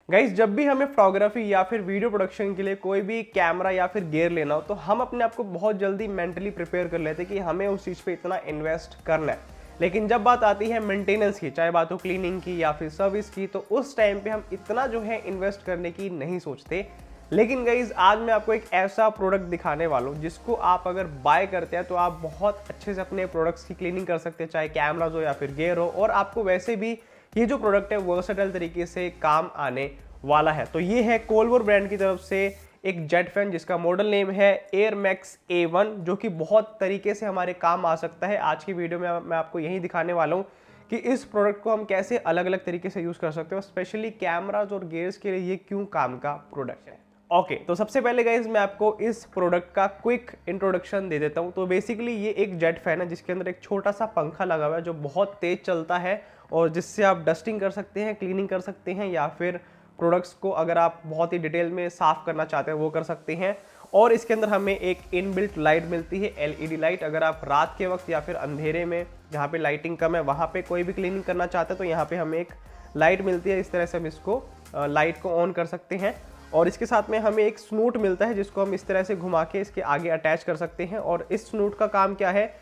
Guys जब भी हमें फोटोग्राफी या फिर वीडियो प्रोडक्शन के लिए कोई भी कैमरा या फिर गियर लेना हो तो हम अपने आप को बहुत जल्दी मेंटली प्रिपेयर कर लेते हैं कि हमें उस चीज़ पे इतना इन्वेस्ट करना है। लेकिन जब बात आती है मेंटेनेंस की, चाहे बात हो क्लीनिंग की या फिर सर्विस की, तो उस टाइम पे हम इतना जो है इन्वेस्ट करने की नहीं सोचते। लेकिन गाइज आज मैं आपको एक ऐसा प्रोडक्ट दिखाने वाला हूँ जिसको आप अगर बाय करते हैं तो आप बहुत अच्छे से अपने प्रोडक्ट्स की क्लीनिंग कर सकते हैं, चाहे कैमराज हो या फिर गियर हो, और आपको वैसे भी ये जो प्रोडक्ट है वर्सेटाइल तरीके से काम आने वाला है। तो ये है कोलवर ब्रांड की तरफ से एक जेट फैन जिसका मॉडल नेम है एयर मैक्स A1, जो कि बहुत तरीके से हमारे काम आ सकता है। आज की वीडियो में मैं आपको यही दिखाने वाला हूँ कि इस प्रोडक्ट को हम कैसे अलग अलग तरीके से यूज़ कर सकते हैं, स्पेशली कैमराज और गियर्स के लिए ये क्यों काम का प्रोडक्ट है। ओके, तो सबसे पहले गाइज मैं आपको इस प्रोडक्ट का क्विक इंट्रोडक्शन दे देता हूँ। तो बेसिकली ये एक जेट फैन है जिसके अंदर एक छोटा सा पंखा लगा हुआ है जो बहुत तेज चलता है और जिससे आप डस्टिंग कर सकते हैं, क्लीनिंग कर सकते हैं, या फिर प्रोडक्ट्स को अगर आप बहुत ही डिटेल में साफ करना चाहते हैं वो कर सकते हैं। और इसके अंदर हमें एक इनबिल्ट लाइट मिलती है, LED लाइट। अगर आप रात के वक्त या फिर अंधेरे में जहाँ पे लाइटिंग कम है वहाँ पे कोई भी क्लीनिंग करना चाहते हैं तो यहाँ पे हमें एक लाइट मिलती है। इस तरह से हम इसको लाइट को ऑन कर सकते हैं। और इसके साथ में हमें एक स्नूट मिलता है जिसको हम इस तरह से घुमा के इसके आगे अटैच कर सकते हैं। और इस स्नूट का काम क्या है,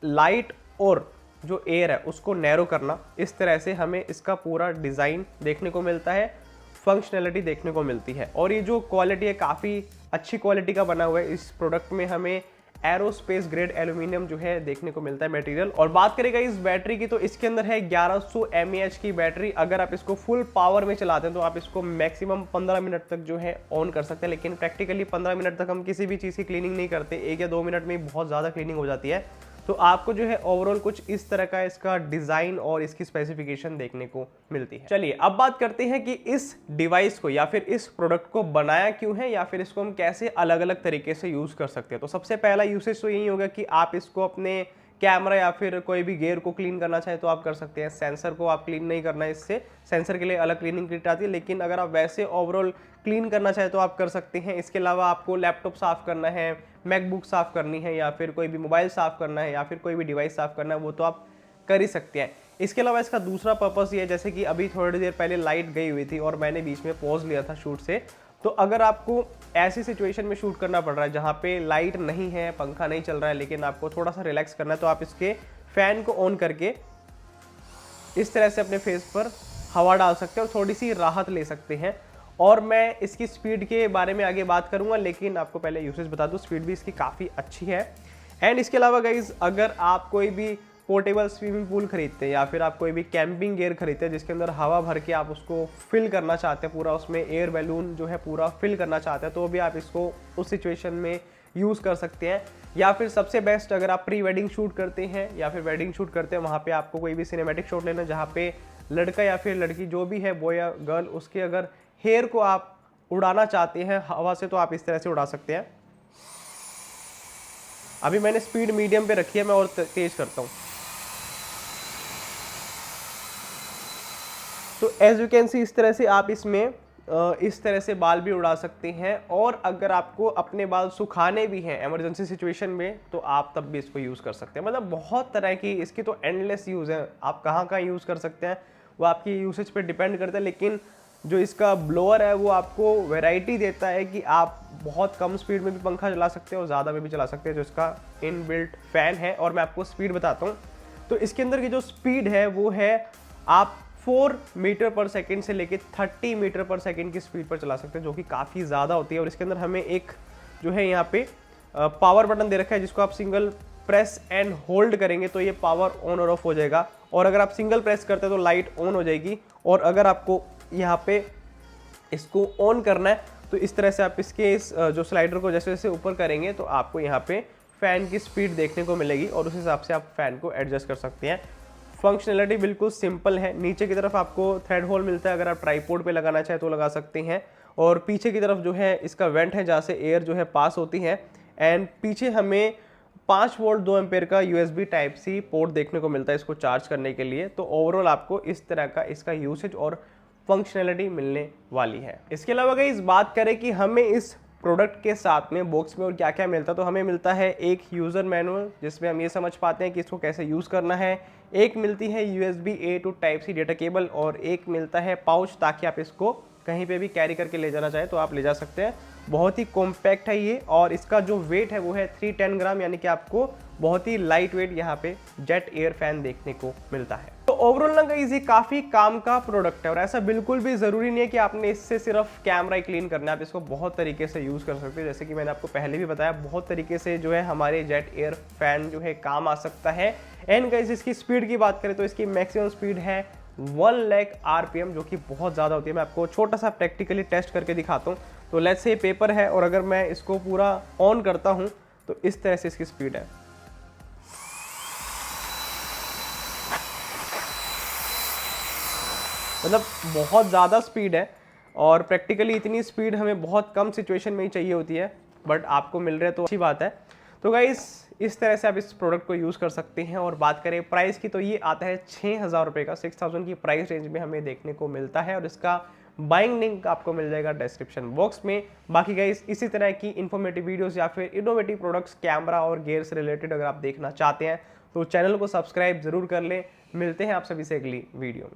लाइट और जो एयर है उसको नैरो करना। इस तरह से हमें इसका पूरा डिज़ाइन देखने को मिलता है, फंक्शनैलिटी देखने को मिलती है। और ये जो क्वालिटी है काफ़ी अच्छी क्वालिटी का बना हुआ है। इस प्रोडक्ट में हमें एरोस्पेस ग्रेड एल्यूमिनियम जो है देखने को मिलता है मटेरियल। और बात करेगा इस बैटरी की तो इसके अंदर है 1100 mAh की बैटरी। अगर आप इसको फुल पावर में चलाते हैं तो आप इसको मैक्सिमम 15 मिनट तक जो है ऑन कर सकते हैं। लेकिन प्रैक्टिकली 15 मिनट तक हम किसी भी चीज़ की क्लीनिंग नहीं करते, 1 या 2 मिनट में बहुत ज़्यादा क्लीनिंग हो जाती है। तो आपको जो है ओवरऑल कुछ इस तरह का इसका डिज़ाइन और इसकी स्पेसिफिकेशन देखने को मिलती है। चलिए अब बात करते हैं कि इस डिवाइस को या फिर इस प्रोडक्ट को बनाया क्यों है या फिर इसको हम कैसे अलग अलग तरीके से यूज़ कर सकते हैं। तो सबसे पहला यूसेज तो यही होगा कि आप इसको अपने कैमरा या फिर कोई भी गियर को क्लीन करना चाहे तो आप कर सकते हैं। सेंसर को आप क्लीन नहीं करना है, इससे सेंसर के लिए अलग क्लीनिंग किट आती है। लेकिन अगर आप वैसे ओवरऑल क्लीन करना चाहे तो आप कर सकते हैं। इसके अलावा आपको लैपटॉप साफ़ करना है, मैकबुक साफ़ करनी है, या फिर कोई भी मोबाइल साफ़ करना है, या फिर कोई भी डिवाइस साफ़ करना है, वो तो आप कर ही सकते हैं। इसके अलावा इसका दूसरा पर्पस ये है, जैसे कि अभी थोड़ी देर पहले लाइट गई हुई थी और मैंने बीच में पॉज लिया था शूट से। तो अगर आपको ऐसी सिचुएशन में शूट करना पड़ रहा है जहाँ पे लाइट नहीं है, पंखा नहीं चल रहा है, लेकिन आपको थोड़ा सा रिलैक्स करना है, तो आप इसके फ़ैन को ऑन करके इस तरह से अपने फेस पर हवा डाल सकते हैं और थोड़ी सी राहत ले सकते हैं। और मैं इसकी स्पीड के बारे में आगे बात करूंगा, लेकिन आपको पहले यूसेज बता दूं, स्पीड भी इसकी काफ़ी अच्छी है। एंड इसके अलावा गाइज अगर आप कोई भी पोर्टेबल स्विमिंग पूल खरीदते हैं या फिर आप कोई भी कैंपिंग गियर खरीदते हैं जिसके अंदर हवा भर के आप उसको फिल करना चाहते हैं, पूरा उसमें एयर बैलून जो है पूरा फिल करना चाहते हैं, तो भी आप इसको उस सिचुएशन में यूज़ कर सकते हैं। या फिर सबसे बेस्ट अगर आप प्री वेडिंग शूट करते हैं या फिर वेडिंग शूट करते हैं, वहाँ पे आपको कोई भी सिनेमैटिक शॉट लेना जहाँ पे लड़का या फिर लड़की जो भी है, बॉय या गर्ल, उसके अगर हेयर को आप उड़ाना चाहते हैं हवा से तो आप इस तरह से उड़ा सकते हैं। अभी मैंने स्पीड मीडियम पे रखी है, मैं और तेज करता हूँ। तो एज यू कैन सी इस तरह से आप इसमें इस तरह से बाल भी उड़ा सकते हैं। और अगर आपको अपने बाल सुखाने भी हैं इमरजेंसी सिचुएशन में तो आप तब भी इसको यूज़ कर सकते हैं। मतलब बहुत तरह की इसकी तो एंडलेस यूज़ है, आप कहाँ कहाँ यूज़ कर सकते हैं वो आपकी यूसेज पे डिपेंड करता है। लेकिन जो इसका ब्लोअर है वो आपको वैरायटी देता है कि आप बहुत कम स्पीड में भी पंखा चला सकते हैं और ज़्यादा में भी चला सकते हैं, जो इसका इनबिल्ट फ़ैन है। और मैं आपको स्पीड बताता हूँ, तो इसके अंदर की जो स्पीड है वो है आप 4 मीटर पर सेकेंड से लेके 30 मीटर पर सेकेंड की स्पीड पर चला सकते हैं, जो कि काफ़ी ज़्यादा होती है। और इसके अंदर हमें एक जो है यहाँ पे पावर बटन दे रखा है जिसको आप सिंगल प्रेस एंड होल्ड करेंगे तो ये पावर ऑन और ऑफ हो जाएगा। और अगर आप सिंगल प्रेस करते हैं तो लाइट ऑन हो जाएगी। और अगर आपको यहाँ पे इसको ऑन करना है तो इस तरह से आप इसके इस जो स्लाइडर को जैसे जैसे ऊपर करेंगे तो आपको यहाँ पे फ़ैन की स्पीड देखने को मिलेगी और उस हिसाब से आप फ़ैन को एडजस्ट कर सकते हैं। फंक्शनैलिटी बिल्कुल सिंपल है। नीचे की तरफ आपको थ्रेड होल मिलता है, अगर आप ट्राइपॉड पे लगाना चाहे तो लगा सकते हैं। और पीछे की तरफ जो है इसका वेंट है जहाँ से एयर जो है पास होती है। एंड पीछे हमें 5 वोल्ट 2 एम्पेयर का USB टाइप सी पोर्ट देखने को मिलता है इसको चार्ज करने के लिए। तो ओवरऑल आपको इस तरह का इसका यूसेज और फंक्शनैलिटी मिलने वाली है। इसके अलावा अगर इस बात करें कि हमें इस प्रोडक्ट के साथ में बॉक्स में और क्या क्या मिलता है, तो हमें मिलता है एक यूज़र मैनुअल जिसमें हम ये समझ पाते हैं कि इसको कैसे यूज़ करना है। एक मिलती है USB A to Type C data cable और एक मिलता है पाउच ताकि आप इसको कहीं पे भी कैरी करके ले जाना चाहे तो आप ले जा सकते हैं। बहुत ही कॉम्पैक्ट है ये, और इसका जो वेट है वो है 310 ग्राम, यानी कि आपको बहुत ही लाइट वेट यहाँ पे जेट एयर फैन देखने को मिलता है। तो ओवरऑल ना गाइस ये काफ़ी काम का प्रोडक्ट है, और ऐसा बिल्कुल भी ज़रूरी नहीं है कि आपने इससे सिर्फ कैमरा ही क्लीन करना है, आप इसको बहुत तरीके से यूज़ कर सकते हैं। जैसे कि मैंने आपको पहले भी बताया, बहुत तरीके से जो है हमारे जेट एयर फैन जो है काम आ सकता है। एंड गाइस इसकी स्पीड की बात करें तो इसकी मैक्सिमम स्पीड है 1 लाख RPM, जो कि बहुत ज़्यादा होती है। मैं आपको छोटा सा प्रैक्टिकली टेस्ट करके दिखाता हूँ। तो लेट्स से पेपर है, और अगर मैं इसको पूरा ऑन करता हूँ तो इस तरह से इसकी स्पीड है। मतलब बहुत ज़्यादा स्पीड है, और प्रैक्टिकली इतनी स्पीड हमें बहुत कम सिचुएशन में ही चाहिए होती है, बट आपको मिल रहा है तो अच्छी बात है। तो गाइस इस तरह से आप इस प्रोडक्ट को यूज़ कर सकते हैं। और बात करें प्राइस की तो ये आता है 6000 रुपये का, 6000 की प्राइस रेंज में हमें देखने को मिलता है, और इसका बाइंग लिंक आपको मिल जाएगा डिस्क्रिप्शन बॉक्स में। बाकी गाइस इसी तरह की इन्फॉर्मेटिव वीडियोस या फिर इनोवेटिव प्रोडक्ट्स कैमरा और गियर से रिलेटेड अगर आप देखना चाहते हैं तो चैनल को सब्सक्राइब जरूर कर लें। मिलते हैं आप सभी से अगली वीडियो में।